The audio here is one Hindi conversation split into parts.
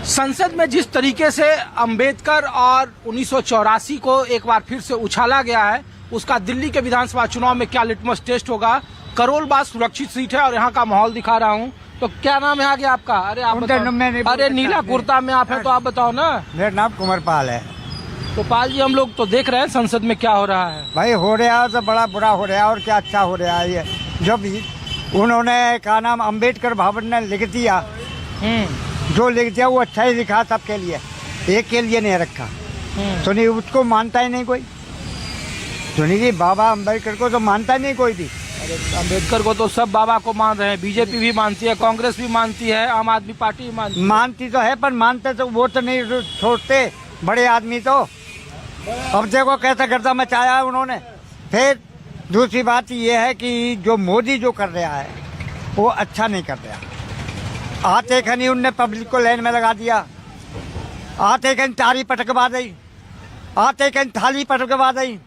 संसद में जिस तरीके से अंबेडकर और 1984 को एक बार फिर से उछाला गया है, उसका दिल्ली के विधानसभा चुनाव में क्या लिटमस टेस्ट होगा। करोल बाग सुरक्षित सीट है और यहाँ का माहौल दिखा रहा हूँ। तो क्या नाम है आगे आपका? अरे आप बताओ। अरे नीला कुर्ता में आप है तो आप बताओ ना। मेरा नाम कुमार पाल है। तो पाल जी, हम लोग तो देख रहे हैं संसद में क्या हो रहा है। भाई हो रहा है तो बड़ा बुरा हो रहा है, और क्या अच्छा हो रहा है। ये जो भी उन्होंने क्या नाम अम्बेडकर भवन ने लिख दिया, जो लिख दिया वो अच्छा ही लिखा सबके लिए, एक के लिए नहीं रखा। तो नहीं उसको मानता ही नहीं कोई। सुनिए जी, बाबा अम्बेडकर को तो मानता ही नहीं कोई भी। अम्बेडकर को तो सब बाबा को मान रहे हैं। बीजेपी भी मानती है, कांग्रेस भी मानती है, आम आदमी पार्टी भी मानती तो है, पर मानते तो वो तो नहीं छोड़ते बड़े आदमी। तो अब देखो कैसा गर्दा मचाया उन्होंने। फिर दूसरी बात ये है कि जो मोदी जो कर रहा है वो अच्छा नहीं कर रहा। आते खनी उनने पब्लिक को लाइन में लगा दिया, आते खनी तारी पटकवा दी, आते खनी थाली पटकवा दी,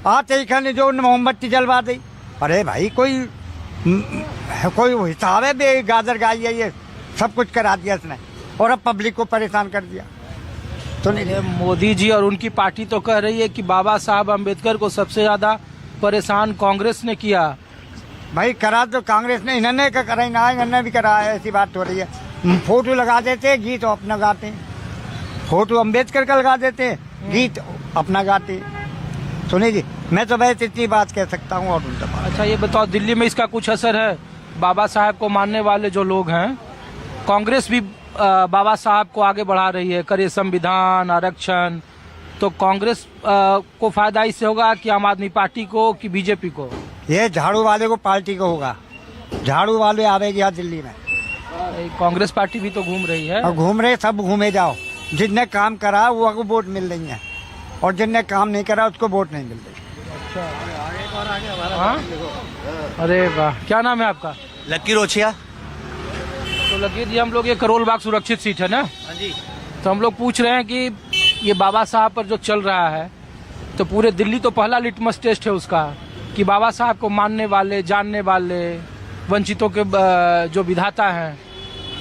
आते खनी जो मोमबत्ती जलवा दी। अरे भाई कोई हिसाब है बे? गाजर गाई है, ये सब कुछ करा दिया इसने और अब पब्लिक को परेशान कर दिया। तो नहीं, मोदी जी और उनकी पार्टी तो कह रही है कि बाबा साहब अम्बेडकर को सबसे ज्यादा परेशान कांग्रेस ने किया। भाई करा तो कांग्रेस ने, इन्होंने करा ही ना, इन्होंने भी करा है। ऐसी बात हो रही है। फोटो लगा देते, गीत अपना गाते। फोटो अम्बेडकर का लगा देते, गीत अपना गाते। सुनिए जी, मैं तो वैसे इतनी बात कह सकता हूँ और उनका बात। अच्छा ये बताओ, दिल्ली में इसका कुछ असर है? बाबा साहब को मानने वाले जो लोग हैं, कांग्रेस भी बाबा साहब को आगे बढ़ा रही है, करे संविधान आरक्षण। तो कांग्रेस को फायदा इससे होगा कि आम आदमी पार्टी को कि बीजेपी को? ये झाड़ू वाले को पार्टी को होगा। झाड़ू वाले आवेगी यहाँ दिल्ली में। कांग्रेस पार्टी भी तो घूम रही है। और घूम रहे, सब घूमे जाओ। जिसने काम करा वो को वोट मिल रही है, और जिसने काम नहीं करा उसको वोट नहीं मिल रही। हाँ? अरे वाह, क्या नाम है आपका? लक्की रोचिया। तो लकी जी, हम लोग ये करोल बाग सुरक्षित सीट है ना? हाँ जी। तो हम लोग पूछ रहे हैं कि ये बाबा साहब पर जो चल रहा है, तो पूरे दिल्ली तो पहला लिटमस टेस्ट है उसका कि बाबा साहब को मानने वाले, जानने वाले, वंचितों के जो विधाता हैं,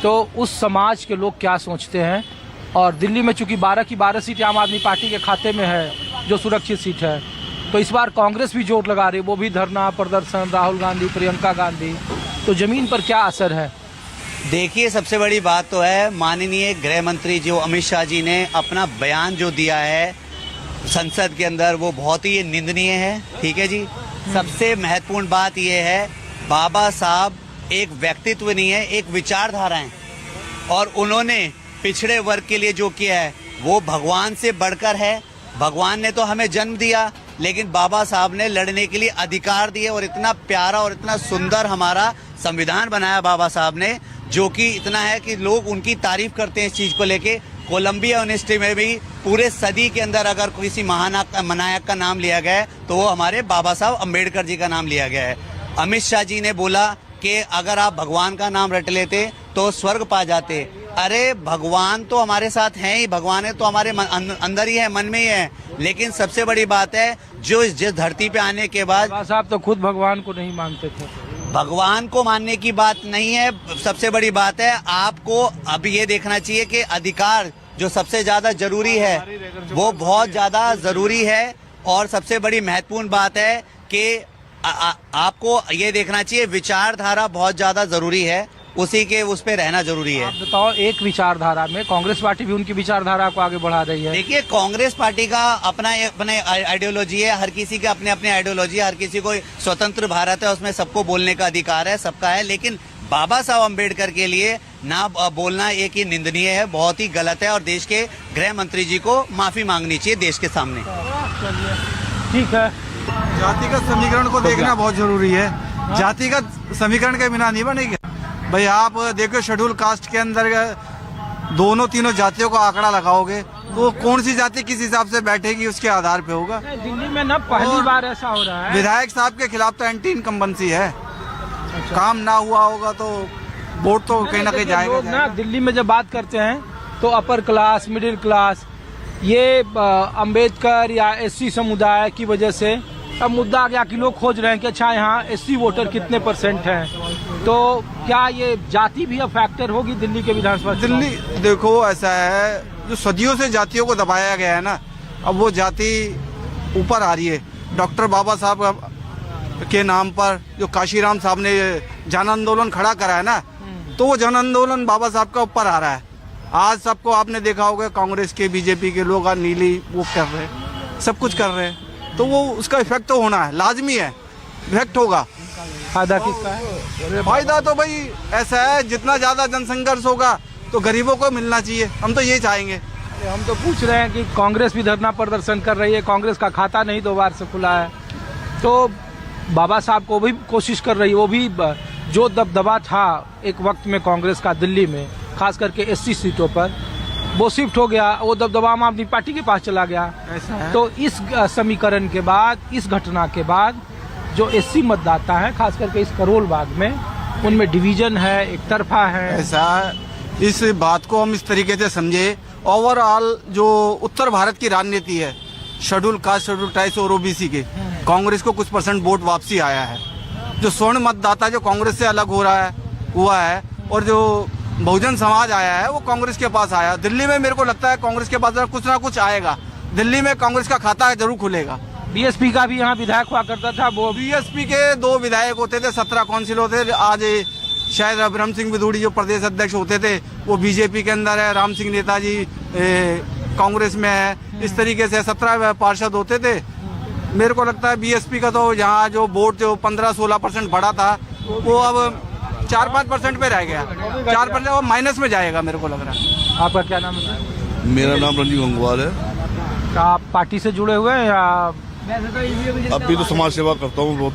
तो उस समाज के लोग क्या सोचते हैं। और दिल्ली में चूंकि 12 की 12 सीटें आम आदमी पार्टी के खाते में है, जो सुरक्षित सीट है, तो इस बार कांग्रेस भी जोर लगा रही है, वो भी धरना प्रदर्शन, राहुल गांधी, प्रियंका गांधी। तो जमीन पर क्या असर है? देखिए, सबसे बड़ी बात तो है माननीय गृह मंत्री जो अमित शाह जी ने अपना बयान जो दिया है संसद के अंदर, वो बहुत ही निंदनीय है। ठीक है जी। सबसे महत्वपूर्ण बात यह है, बाबा साहब एक व्यक्तित्व नहीं है, एक विचारधारा है। और उन्होंने पिछड़े वर्ग के लिए जो किया है वो भगवान से बढ़कर है। भगवान ने तो हमें जन्म दिया, लेकिन बाबा साहब ने लड़ने के लिए अधिकार दिए। और इतना प्यारा और इतना सुंदर हमारा संविधान बनाया बाबा साहब ने, जो कि इतना है कि लोग उनकी तारीफ करते हैं इस चीज को लेके। कोलंबिया यूनिवर्सिटी में भी पूरे सदी के अंदर अगर किसी महानायक का नाम लिया गया है तो वो हमारे बाबा साहब अम्बेडकर जी का नाम लिया गया है। अमित शाह जी ने बोला कि अगर आप भगवान का नाम रट लेते तो स्वर्ग पा जाते। अरे भगवान तो हमारे साथ हैं ही, भगवान है तो हमारे अंदर ही है, मन में ही है। लेकिन सबसे बड़ी बात है, जो जिस धरती पे आने के बाद, बाबा साहब तो खुद भगवान को नहीं मानते थे। भगवान को मानने की बात नहीं है, सबसे बड़ी बात है आपको अब ये देखना चाहिए कि अधिकार जो सबसे ज्यादा जरूरी है वो बहुत ज्यादा जरूरी है। और सबसे बड़ी महत्वपूर्ण बात है कि आपको ये देखना चाहिए विचारधारा बहुत ज्यादा जरूरी है, उसी के उस पे रहना जरूरी है। आप बताओ, एक विचारधारा में कांग्रेस पार्टी भी उनकी विचारधारा को आगे बढ़ा रही है। देखिए, कांग्रेस पार्टी का अपने आइडियोलॉजी है, हर किसी का अपने अपने आइडियोलॉजी है, हर किसी को स्वतंत्र भारत है, उसमें सबको बोलने का अधिकार है, सबका है। लेकिन बाबा साहब अम्बेडकर के लिए ना बोलना एक ही निंदनीय है, बहुत ही गलत है। और देश के गृह मंत्री जी को माफी मांगनी चाहिए देश के सामने। ठीक है। जातिगत समीकरण को देखना बहुत जरूरी है। जातिगत समीकरण के बिना नहीं बनेगा। भाई आप देखो, शेड्यूल कास्ट के अंदर दोनों तीनों जातियों का आंकड़ा लगाओगे तो कौन सी जाति किस हिसाब से बैठेगी उसके आधार पे होगा। दिल्ली में ना पहली बार ऐसा हो रहा है। विधायक साहब के खिलाफ तो एंटी इनकम्बेंसी है। काम ना हुआ होगा तो वोट तो कहीं ना कहीं जाएगा। लोग ना दिल्ली में जब बात करते हैं तो अपर क्लास, मिडिल क्लास, ये अम्बेडकर या एससी समुदाय की वजह से अब मुद्दा आ गया कि लोग खोज रहे हैं कि अच्छा यहाँ एससी वोटर कितने % हैं, तो क्या ये जाति भी अब फैक्टर होगी दिल्ली के विधानसभा चुनाव में? दिल्ली देखो ऐसा है, जो सदियों से जातियों को दबाया गया है ना, अब वो जाति ऊपर आ रही है। डॉक्टर बाबा साहब के नाम पर जो काशीराम साहब ने जन आंदोलन खड़ा करा है ना, तो वो जन आंदोलन बाबा साहब का ऊपर आ रहा है। आज सबको आपने देखा होगा, कांग्रेस के बीजेपी के लोग आज नीली वो कर रहे हैं, सब कुछ कर रहे हैं, तो वो उसका इफेक्ट तो होना है, लाजमी है, इफेक्ट होगा। फायदा किसका है? फायदा तो भाई ऐसा है, जितना ज्यादा जनसंघर्ष होगा तो गरीबों को मिलना चाहिए, हम तो ये चाहेंगे। हम तो पूछ रहे हैं कि कांग्रेस भी धरना प्रदर्शन कर रही है, कांग्रेस का खाता नहीं 2 बार से खुला है, तो बाबा साहब को भी कोशिश कर रही है। वो भी जो दबदबा था एक वक्त में कांग्रेस का दिल्ली में, खास करके एससी सीटों पर, वो शिफ्ट हो गया, वो दबदबा आम आदमी पार्टी के पास चला गया। ऐसा है। तो इस समीकरण के बाद, इस घटना के बाद जो एससी मतदाता है, खास करके इस करोल बाग में, उनमें डिवीजन है, एक तरफा है। ऐसा, इस बात को हम इस तरीके से समझे, ओवरऑल जो उत्तर भारत की राजनीति है, शेड्यूल कास्ट, शेड्यूल ट्राइब्स और ओबीसी के, कांग्रेस को कुछ % वोट वापसी आया है। जो स्वर्ण मतदाता जो कांग्रेस से अलग हुआ है और जो बहुजन समाज आया है, वो कांग्रेस के पास आया। दिल्ली में मेरे को लगता है कांग्रेस के पास कुछ ना कुछ आएगा, दिल्ली में कांग्रेस का खाता जरूर खुलेगा। बीएसपी का भी यहाँ विधायक हुआ करता था, वो बीएसपी के 2 विधायक होते थे, 17 काउंसिल होते थे। आज शायद ब्रह्म सिंह बिधूड़ी जो प्रदेश अध्यक्ष होते थे, वो बीजेपी के अंदर है, राम सिंह नेताजी कांग्रेस में है। इस तरीके से 17 पार्षद होते थे। मेरे को लगता है बीएसपी का तो यहाँ जो वोट जो 15-16% बढ़ा था, वो अब 4-5% पे रह गया, 4% वो माइनस में जाएगा, मेरे को लग रहा है। आपका क्या नाम है? मेरा नाम रंजीव गंगवाल है। क्या आप पार्टी से जुड़े हुए हैं या? अभी तो समाज सेवा करता हूँ बहुत।